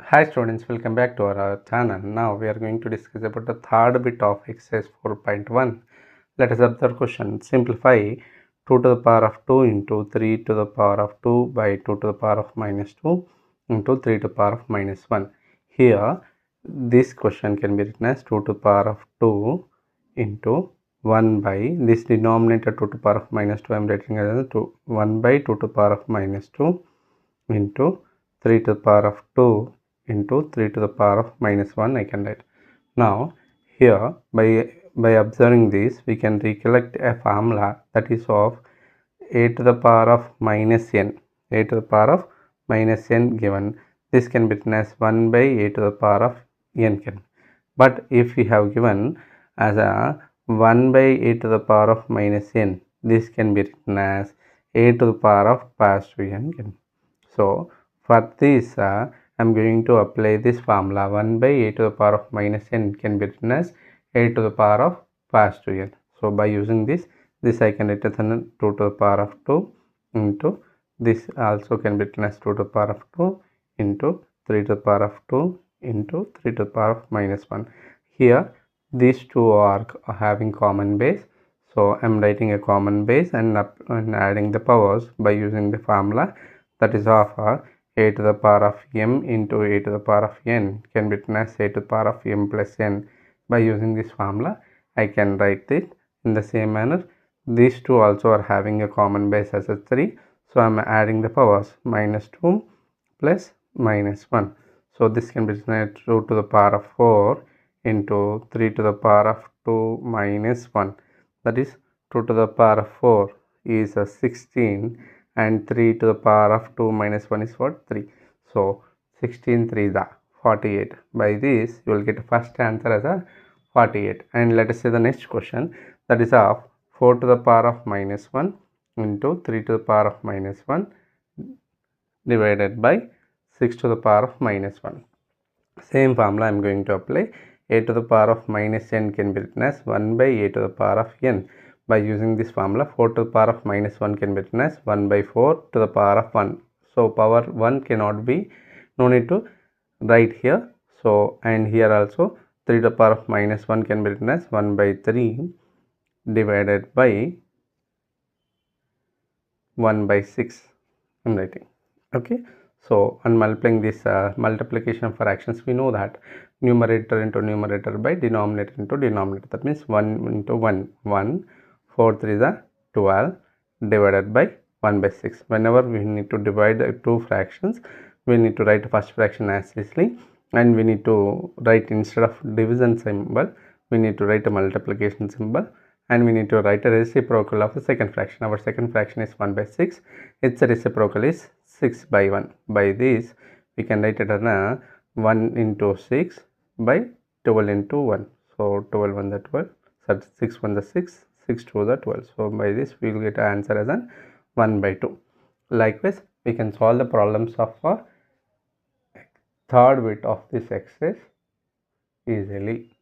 Hi students, welcome back to our channel. Now we are going to discuss about the third bit of exercise 4.1. Let us observe question. Simplify 2 to the power of 2 into 3 to the power of 2 by 2 to the power of minus 2 into 3 to the power of minus 1. Here this question can be written as 2 to the power of 2 into 1 by this denominator 2 to the power of minus 2 I am writing as 1 by 2 to the power of minus 2 into 3 to the power of 2 into 3 to the power of minus 1 I can write. Now here by observing this we can recollect a formula that is of a to the power of minus n, a to the power of minus n given. This can be written as 1 by a to the power of n can. But if we have given as a 1 by a to the power of minus n, this can be written as a to the power of positive n can. So for this I am going to apply this formula. 1 by a to the power of minus n can be written as a to the power of positive n. So by using this I can write as 2 to the power of 2 into this also can be written as 2 to the power of 2 into 3 to the power of 2 into 3 to the power of minus 1. Here these two are having common base. So I am writing a common base and adding the powers by using the formula that is of a to the power of m into a to the power of n can be written as a to the power of m plus n. By using this formula I can write it in the same manner. These two also are having a common base as a 3. So I am adding the powers minus 2 plus minus 1. So this can be written as 2 to the power of 4 into 3 to the power of 2 minus 1. That is 2 to the power of 4 is a 16 and 3 to the power of 2 minus 1 is what? 3. So 16 3 is 48. By this you will get first answer as a 48. And let us say the next question, that is of 4 to the power of minus 1 into 3 to the power of minus 1 divided by 6 to the power of minus 1. Same formula I am going to apply. A to the power of minus n can be written as 1 by a to the power of n. By using this formula, 4 to the power of minus 1 can be written as 1 by 4 to the power of 1. So power 1 cannot be, no need to write here. So and here also 3 to the power of minus 1 can be written as 1 by 3 divided by 1 by 6 I am writing. Okay. So on multiplying this multiplication of fractions, we know that numerator into numerator by denominator into denominator. That means 1 into 1, 1, 4 3 is 12 divided by 1 by 6. Whenever we need to divide the two fractions, we need to write first fraction as easily, and we need to write instead of division symbol, we need to write a multiplication symbol, and we need to write a reciprocal of the second fraction. Our second fraction is 1 by 6. Its reciprocal is 6 by 1. By this we can write it as 1 into 6 by 12 into 1. So 12 1 the 12, so 6 1 the 6, 6 2 the 12. So by this we will get an answer as an 1 by 2. Likewise we can solve the problems of a third bit of this exercise easily.